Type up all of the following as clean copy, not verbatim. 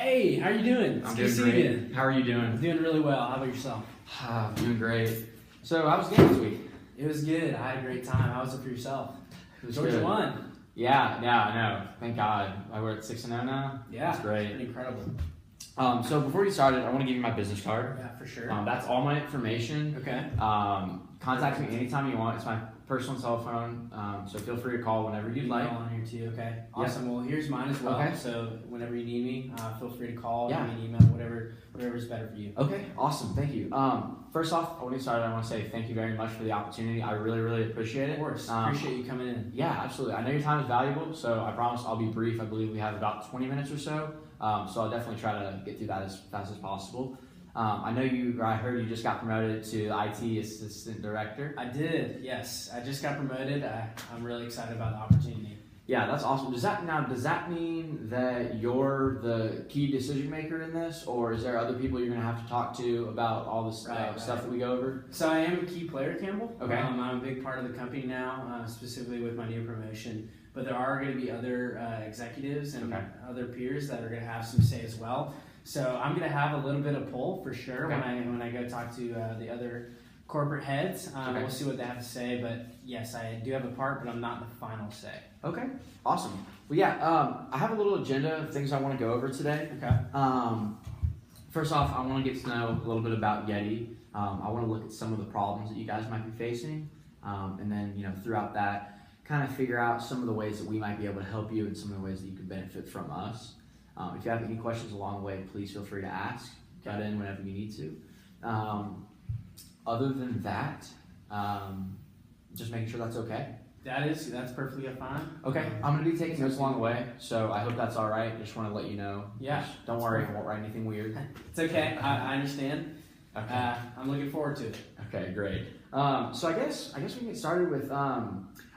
Hey, how are you doing? It's I'm good to doing see you great. again. How are you I'm doing? doing really well. How about yourself? I'm doing great. So, how was the game this week? It was good. I had a great time. How was it for yourself? It was Georgia good. won. Yeah, I know. Thank God. We're at 6-0 now. Yeah, That's great. pretty incredible. So before we started, I want to give you my business card. Yeah, for sure. That's all my information. Okay. Contact me anytime you want. It's my personal cell phone, so feel free to call whenever you'd like. Email on here too. Okay. Awesome. Well, here's mine as well. Okay. So whenever you need me, feel free to call, Yeah. give me an email, whatever's better for you. Okay, awesome. Thank you. First off, I want to get started. I want to say thank you very much for the opportunity. I really, really appreciate it. Of course. Appreciate you coming in. Yeah, absolutely. I know your time is valuable, so I promise I'll be brief. I believe we have about 20 minutes or so, so I'll definitely try to get through that as fast as possible. I heard you just got promoted to IT Assistant Director. I did, yes. I just got promoted. I'm really excited about the opportunity. Yeah, that's awesome. Does that mean that you're the key decision maker in this, or is there other people you're going to have to talk to about all this stuff that we go over? So I am a key player, Campbell. Okay. I'm a big part of the company now, specifically with my new promotion. But there are going to be other executives and other peers that are going to have some say as well. So I'm going to have a little bit of pull for sure when I go talk to the other corporate heads. We'll see what they have to say. But yes, I do have a part, but I'm not the final say. Okay, awesome. Well, yeah, I have a little agenda of things I want to go over today. Okay. First off, I want to get to know a little bit about Yeti. I want to look at some of the problems that you guys might be facing, and then throughout that, kind of figure out some of the ways that we might be able to help you and some of the ways that you can benefit from us. If you have any questions along the way, please feel free to ask. Cut in whenever you need to. Other than that, just making sure that's okay. That's perfectly fine. Okay, I'm going to be taking notes along the way, so I hope that's all right. Just want to let you know. Yeah. Don't worry, I won't write anything weird. It's okay. I understand. Okay. I'm looking forward to it. Okay, great. So I guess we can get started with.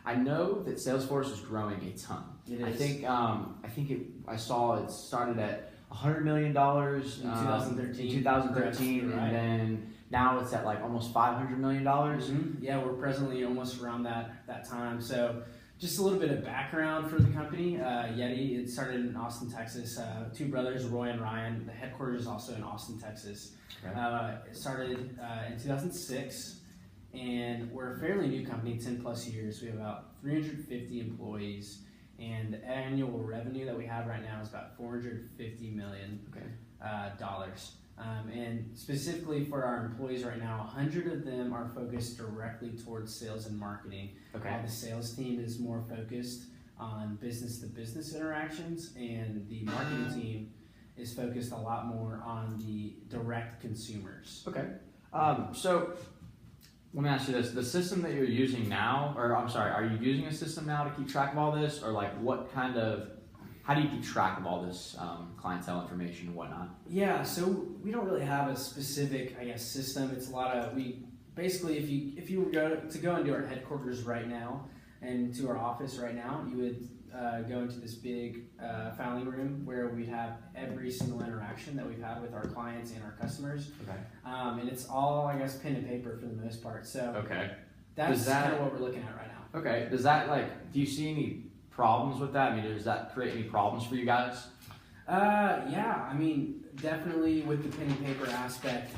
I know that Salesforce is growing a ton. It is. I saw it started at $100 million in 2013, right. and then now it's at like almost $500 million. Mm-hmm. Yeah, we're presently almost around that time. So just a little bit of background for the company. Yeti, it started in Austin, Texas. Two brothers, Roy and Ryan. The headquarters is also in Austin, Texas. Okay. It started in 2006, and we're a fairly new company, 10 plus years. We have about 350 employees, and the annual revenue that we have right now is about $450 million. Dollars. And specifically for our employees right now, 100 of them are focused directly towards sales and marketing. While the sales team is more focused on business-to-business interactions, and the marketing team is focused a lot more on the direct consumers. Okay. So let me ask you this: the system that you're using now, are you using a system now to keep track of all this, or like how do you keep track of all this clientele information and whatnot? Yeah, so we don't really have a specific, system. It's a lot of, if you were to go into our headquarters right now and to our office right now, you would go into this big filing room where we have every single interaction that we've had with our clients and our customers. Okay. And it's all, pen and paper for the most part. So that's kind of what we're looking at right now. Okay. Does that do you see any problems with that? Does that create any problems for you guys? Yeah, definitely with the pen and paper aspect,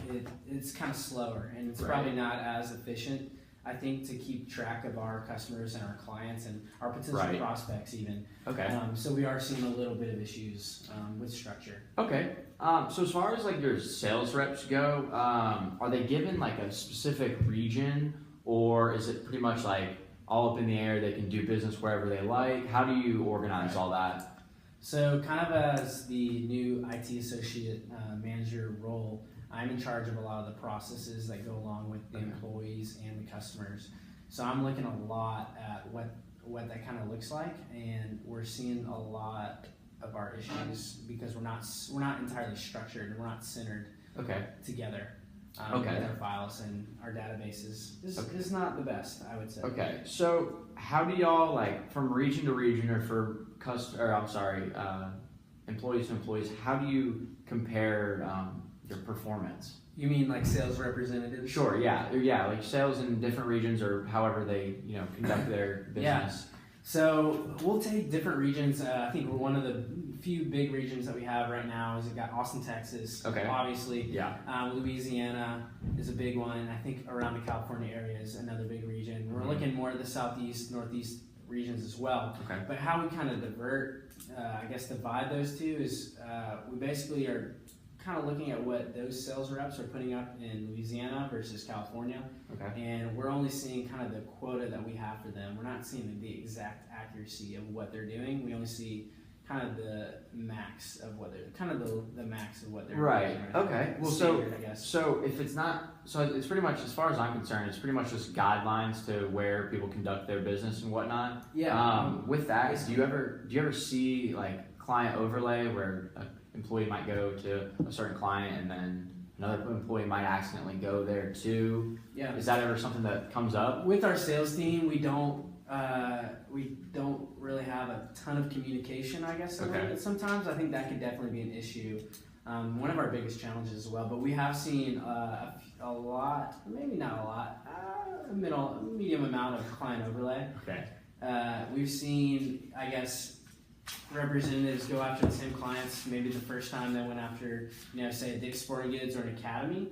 it's kind of slower, and it's probably not as efficient, I think, to keep track of our customers and our clients and our potential prospects even. Okay. So we are seeing a little bit of issues with structure. Okay. So as far as your sales reps go, are they given a specific region, or is it pretty much all up in the air? They can do business wherever they like. How do you organize all that? So kind of as the new IT associate manager role, I'm in charge of a lot of the processes that go along with the employees and the customers. So I'm looking a lot at what that kind of looks like, and we're seeing a lot of our issues because we're not entirely structured and we're not centered together. With our files and our databases is not the best, I would say. Okay, so how do y'all from region to region, or for employees to employees? How do you compare your performance? You mean sales representatives? Sure, yeah, sales in different regions, or however they conduct their business. So we'll take different regions. I think we're one of the few big regions that we have right now is we've got Austin, Texas. Okay. Obviously. Yeah. Louisiana is a big one. I think around the California area is another big region. We're looking more at the southeast, northeast regions as well. Okay. But how we kind of divide those two is we basically are kind of looking at what those sales reps are putting up in Louisiana versus California. Okay. And we're only seeing kind of the quota that we have for them. We're not seeing the exact accuracy of what they're doing. We only see kind of the max of what they're the max of what they're right. doing. Okay. Well, standard, I guess. So if it's not, so it's pretty much, as far as I'm concerned, it's pretty much just guidelines to where people conduct their business and whatnot. Yeah. With that, do you ever see like client overlay where an employee might go to a certain client and then another employee might accidentally go there too? Yeah. Is that ever something that comes up? With our sales team, we don't really have a ton of communication, I guess. Okay. Sometimes I think that could definitely be an issue. One of our biggest challenges as well. But we have seen a lot, maybe not a lot, a medium amount of client overlay. Okay. We've seen, I guess, representatives go after the same clients. Maybe the first time they went after, say a Dick's Sporting Goods or an Academy,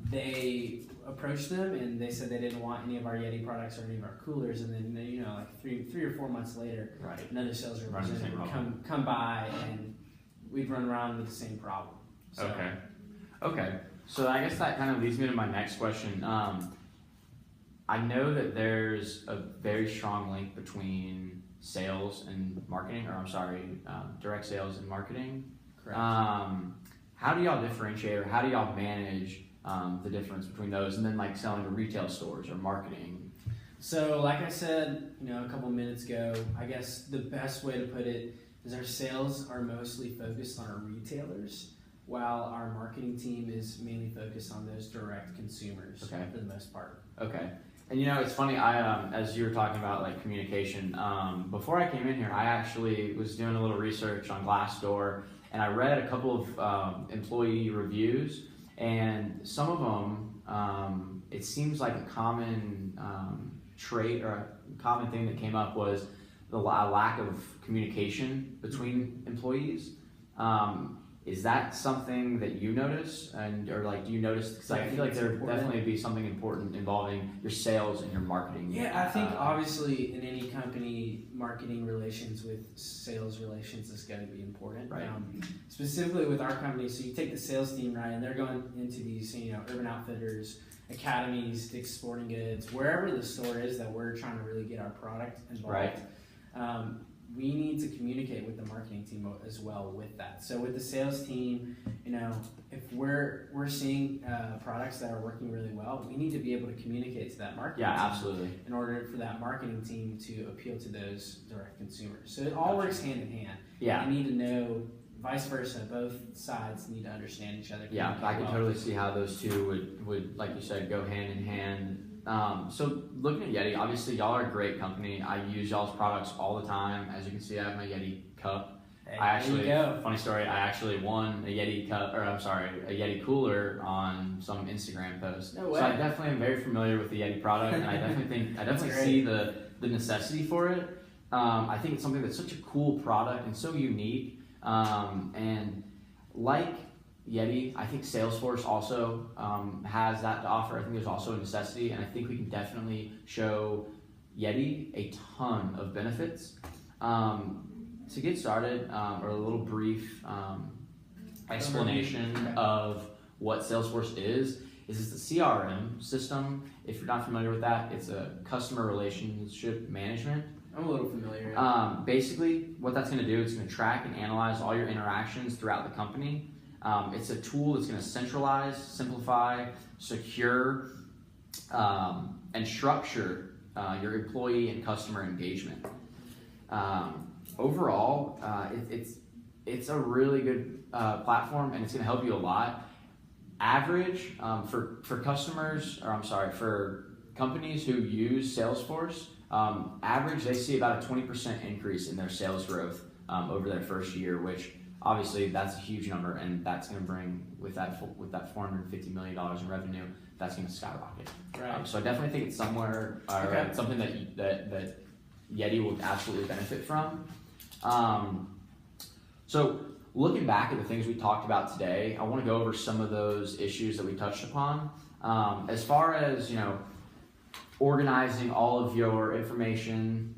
they approached them and they said they didn't want any of our Yeti products or any of our coolers. And then, like three or 4 months later, Right. another sales representative would come by and we'd run around with the same problem. So, Okay. So I guess that kind of leads me to my next question. I know that there's a very strong link between sales and marketing, direct sales and marketing. Correct. How do y'all differentiate, or how do y'all manage the difference between those and then like selling to retail stores or marketing? So like I said, a couple minutes ago, I guess the best way to put it is our sales are mostly focused on our retailers, while our marketing team is mainly focused on those direct consumers for the most part. Okay. And it's funny, I as you were talking about like communication, before I came in here, I actually was doing a little research on Glassdoor, and I read a couple of employee reviews, and some of them, it seems like a common trait or a common thing that came up was the lack of communication between employees. Is that something that you notice, or do you notice? Because I feel like there would definitely be something important involving your sales and your marketing. Yeah, I think obviously in any company, marketing relations with sales relations is going to be important. Right. Specifically with our company, so you take the sales team, right, and they're going into these, Urban Outfitters, Academies, Dick's Sporting Goods, wherever the store is that we're trying to really get our product involved. Right. We need to communicate with the marketing team as well with that. So with the sales team, if we're seeing products that are working really well, we need to be able to communicate to that marketing team. Absolutely. In order for that marketing team to appeal to those direct consumers. So it all works hand in hand. Yeah. You need to know vice versa. Both sides need to understand each other. Yeah, I can totally see how those two would, like you said, go hand in hand. So looking at Yeti, obviously y'all are a great company. I use y'all's products all the time. As you can see, I have my Yeti cup. Hey, funny story, I actually won a Yeti cup, a Yeti cooler on some Instagram post. No way. So I definitely am very familiar with the Yeti product, and I definitely see the necessity for it. I think it's something that's such a cool product and so unique. And like Yeti, I think Salesforce also has that to offer. I think there's also a necessity, and I think we can definitely show Yeti a ton of benefits. To get started, or a little brief explanation of what Salesforce is it's a CRM system. If you're not familiar with that, it's a customer relationship management. I'm a little familiar. Basically, what that's going to do, it's going to track and analyze all your interactions throughout the company. It's a tool that's going to centralize, simplify, secure, and structure your employee and customer engagement. Overall, it's a really good platform, and it's going to help you a lot. Average for customers, for companies who use Salesforce, average they see about a 20% increase in their sales growth over their first year, which obviously that's a huge number, and that's going to bring with that $450 million in revenue, that's going to skyrocket. Right. So I definitely think it's something that Yeti will absolutely benefit from. So looking back at the things we talked about today, I want to go over some of those issues that we touched upon. As far as, organizing all of your information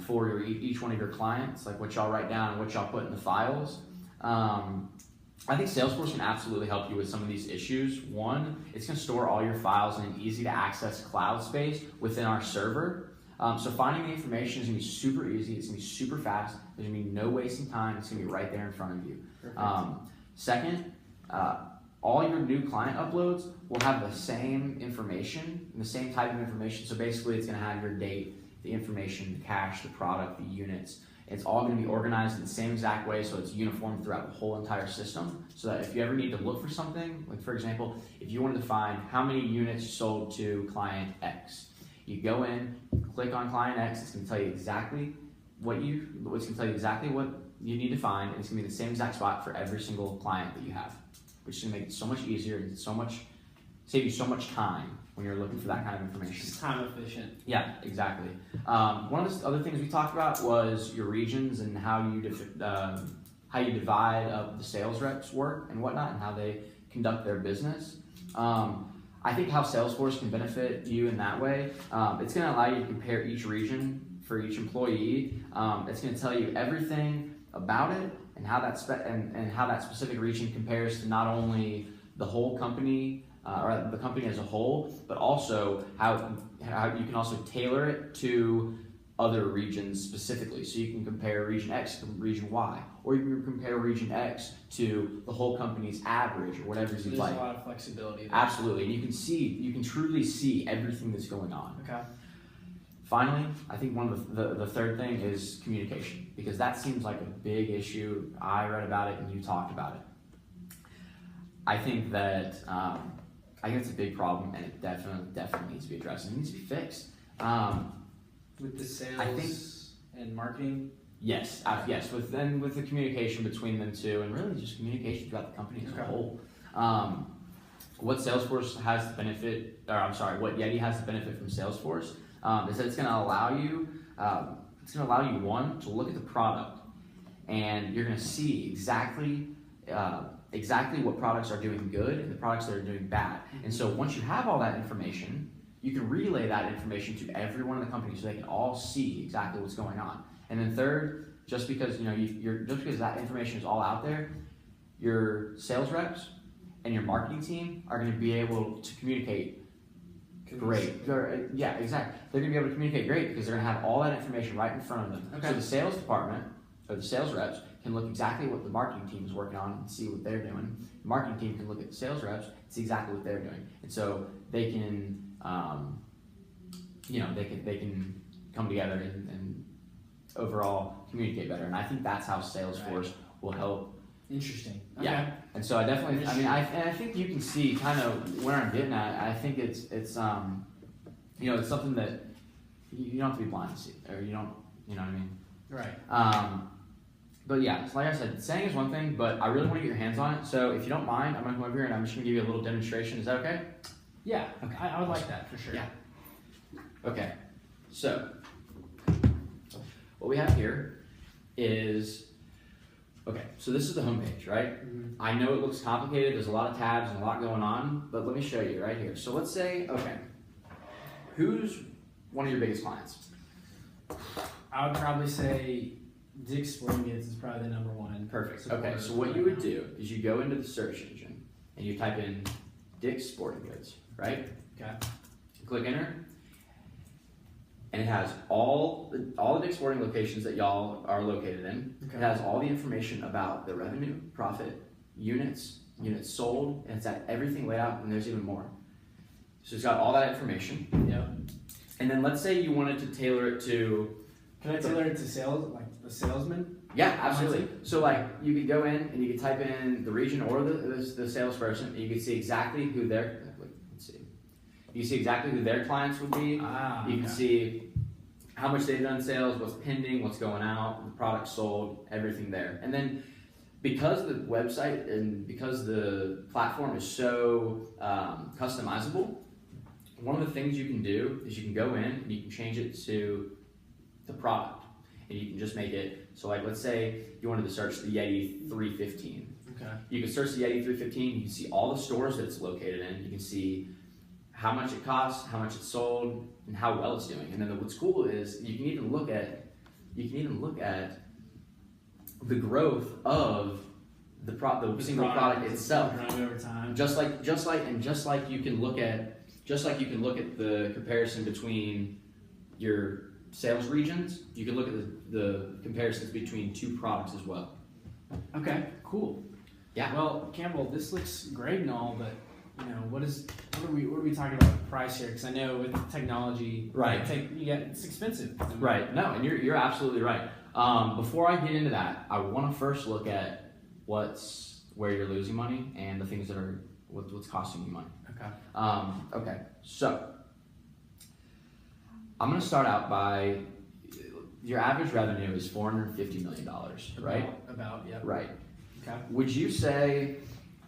for each one of your clients, like what y'all write down and what y'all put in the files. I think Salesforce can absolutely help you with some of these issues. One, it's going to store all your files in an easy to access cloud space within our server. So finding the information is going to be super easy. It's going to be super fast. There's going to be no wasting time. It's going to be right there in front of you. Second, all your new client uploads will have the same information, the same type of information. So basically it's going to have your date, the information, the cache, the product, the units. It's all going to be organized in the same exact way, so it's uniform throughout the whole entire system, so that if you ever need to look for something, like for example, if you wanted to find how many units sold to client X, you go in, click on client X, it's going to tell you exactly what you need to find, and it's going to be the same exact spot for every single client that you have, which is going to make it so much easier and save you so much time when you're looking for that kind of information. It's time efficient. Yeah, exactly. One of the other things we talked about was your regions and how you divide up the sales reps' work and whatnot, and how they conduct their business. I think how Salesforce can benefit you in that way, it's going to allow you to compare each region for each employee. It's going to tell you everything about it and how that specific region compares to not only the whole company, or the company as a whole, but also how you can also tailor it to other regions specifically. So you can compare region X to region Y, or you can compare region X to the whole company's average, or whatever you like. There's a lot of flexibility there. Absolutely, and you can truly see everything that's going on. Okay. Finally, I think one of the third thing is communication, because that seems like a big issue. I read about it and you talked about it. I think that it's a big problem, and it definitely needs to be addressed. It needs to be fixed. With the sales and marketing? Yes, yes. With the communication between them two, and really just communication throughout the company as a whole. What Salesforce has the benefit, what Yeti has the benefit from Salesforce is that it's going to allow you, one, to look at the product, and you're going to see exactly what products are doing good and the products that are doing bad. And so once you have all that information, you can relay that information to everyone in the company so they can all see exactly what's going on. And then third, just because that information is all out there, your sales reps and your marketing team are going to be able to communicate great. Yeah, exactly. They're going to be able to communicate great because they're going to have all that information right in front of them. Okay. So the sales department, or the sales reps, can look exactly what the marketing team is working on and see what they're doing. The marketing team can look at the sales reps and see exactly what they're doing. And so they can, they can come together and overall communicate better. And I think that's how Salesforce will help. Interesting. Okay. Yeah. And so I think you can see kind of where I'm getting at. I think it's something that you don't have to be blind to see, or you know what I mean? Right. But yeah, so like I said, saying is one thing, but I really want to get your hands on it. So if you don't mind, I'm going to come over here and I'm just going to give you a little demonstration. Is that okay? Yeah. Okay. I would like that for sure. Yeah. Okay. So what we have here is, so this is the home page, right? Mm-hmm. I know it looks complicated. There's a lot of tabs and a lot going on, but let me show you right here. So let's say, who's one of your biggest clients? I would probably say Dick's Sporting Goods is probably the number one. Perfect. Okay, so what you would do is you go into the search engine and you type in Dick's Sporting Goods, right? Okay. Click enter, and it has all the Dick's Sporting locations that y'all are located in. Okay. It has all the information about the revenue, profit, units sold, and it's got everything laid out, and there's even more. So it's got all that information. Yep. And then let's say you wanted to tailor it to. Can I tailor it to sales, like the salesman? Yeah, absolutely. So like you could go in and you could type in the region or the salesperson, and you could see exactly who their You see exactly who their clients would be. You can see how much they've done sales, what's pending, what's going out, the product sold, everything there. And then because the website and because the platform is so customizable, one of the things you can do is you can go in and you can change it to the product. And you can just make it, so like let's say you wanted to search the Yeti 315. Okay. You can search the Yeti 315, you can see all the stores that it's located in, you can see how much it costs, how much it's sold, and how well it's doing. And then what's cool is you can even look at the growth of the single product itself. Over time. Just like you can look at the comparison between your sales regions, you can look at the comparisons between two products as well. Okay, cool. Yeah. Well, Campbell, this looks great and all, but what are we talking about price here? Because I know with technology, right, it's expensive. Right. No, and you're absolutely right. Before I get into that, I want to first look at where you're losing money and the things that are what's costing you money. Okay. Okay. So I'm going to start out by your average revenue is $450 million, right? About yeah. Right. Okay. Would you say,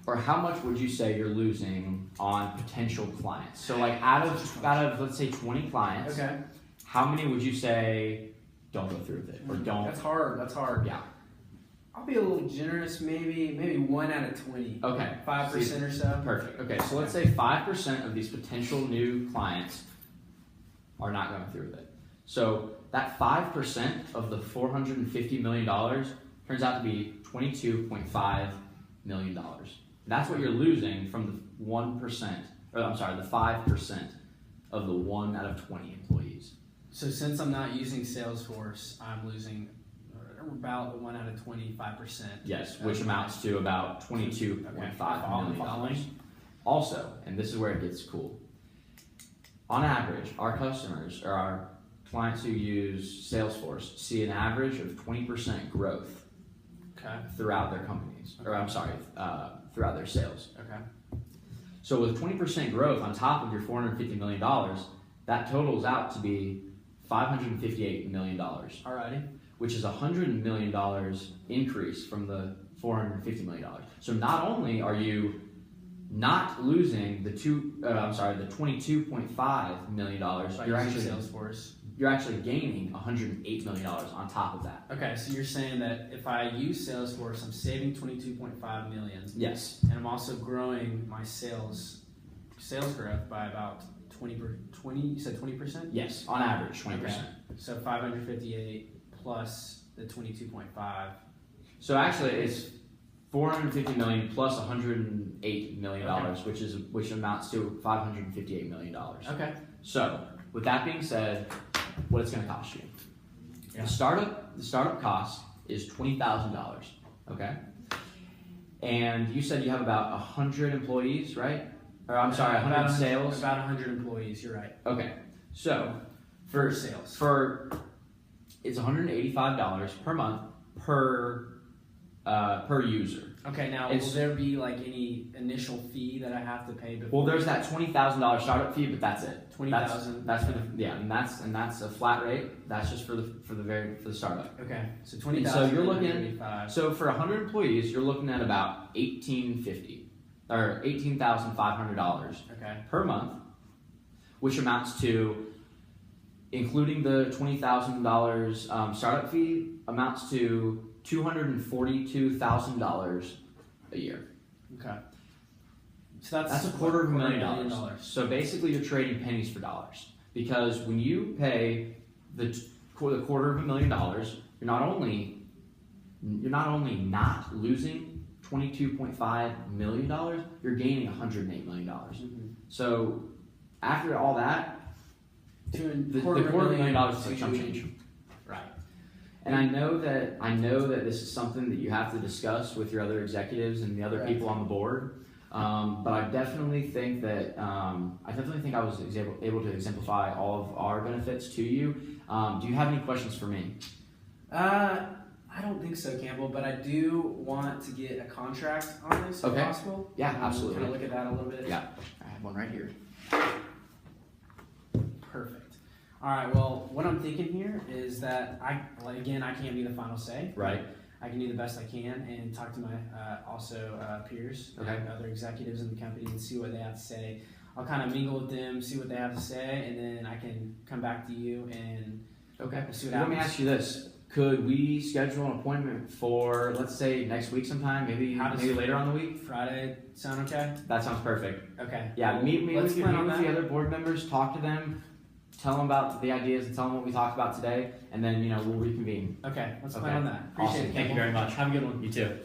or how much would you say you're losing on potential clients? So like out of let's say 20 clients, okay, how many would you say don't go through with it or don't? That's hard. Yeah. I'll be a little generous, maybe 1 out of 20. Okay. 5% or so. Perfect. Okay, so let's say 5% of these potential new clients are not going through with it. So that 5% of the $450 million turns out to be $22.5 million. That's what you're losing from the 1%, or I'm sorry, the 5% of the 1 out of 20 employees. So since I'm not using Salesforce, I'm losing about 1 out of 25%. Yes, which amounts to about $22.5 million. Also, and this is where it gets cool, on average, our customers, or our clients who use Salesforce, see an average of 20% growth throughout their companies, or I'm sorry, throughout their sales. Okay. So with 20% growth on top of your $450 million, that totals out to be $558 million. Alrighty. Which is $100 million increase from the $450 million. So not only are you not losing the $22.5 million, you're actually gaining $108 million on top of that. Okay, so you're saying that if I use Salesforce, I'm saving $22.5 million. Yes. And I'm also growing my sales growth by about 20. You said 20%? Yes, on average 20%. Okay. So 558 plus the 22.5. So actually, it's $450 million plus $108 million, which amounts to $558 million. Okay. So with that being said, what it's going to cost you? Yeah. The startup cost is $20,000. Okay. And you said you have about 100 employees, right? Or I'm sorry, 100 sales. About 100 employees. You're right. Okay. So for sales, it's $185 per month per user. Okay, now will there be like any initial fee that I have to pay before? Well, there's that $20,000 startup fee, but that's it. $20,000. That's for and that's a flat rate. That's just for the startup. Okay, so $20,000. So you're looking. So for 100 employees, you're looking at about $1,850 or $18,500 per month, which amounts to, including the $20,000 startup fee, amounts to $242,000 a year. Okay. So that's $250,000. So basically, you're trading pennies for dollars, because when you pay the $250,000, you're not only not losing $22.5 million, you're gaining $108 million. Mm-hmm. So after all that, the $250,000 is like chump change. Right. And I know that this is something that you have to discuss with your other executives and the other people on the board. But I definitely think that I was able to exemplify all of our benefits to you. Do you have any questions for me? I don't think so, Campbell, but I do want to get a contract on this if possible. Yeah, absolutely. Can I look at that a little bit? Yeah, I have one right here. Perfect. All right, well, what I'm thinking here is that I can't be the final say. Right. I can do the best I can and talk to my peers and other executives in the company and see what they have to say. I'll kind of mingle with them, see what they have to say, and then I can come back to you and Okay. We'll see what Let me happens. ask you this. Could we schedule an appointment for, let's say, next week sometime, maybe later on the week? Friday sound okay? That sounds perfect. Okay. Yeah, Well, meet let's with plan on the that. other board members, talk to them, tell them about the ideas and tell them what we talked about today, and then, we'll reconvene. Okay, let's Okay. plan on that. Appreciate Awesome. it. Thank you Campbell. very much. Have a good one. You too.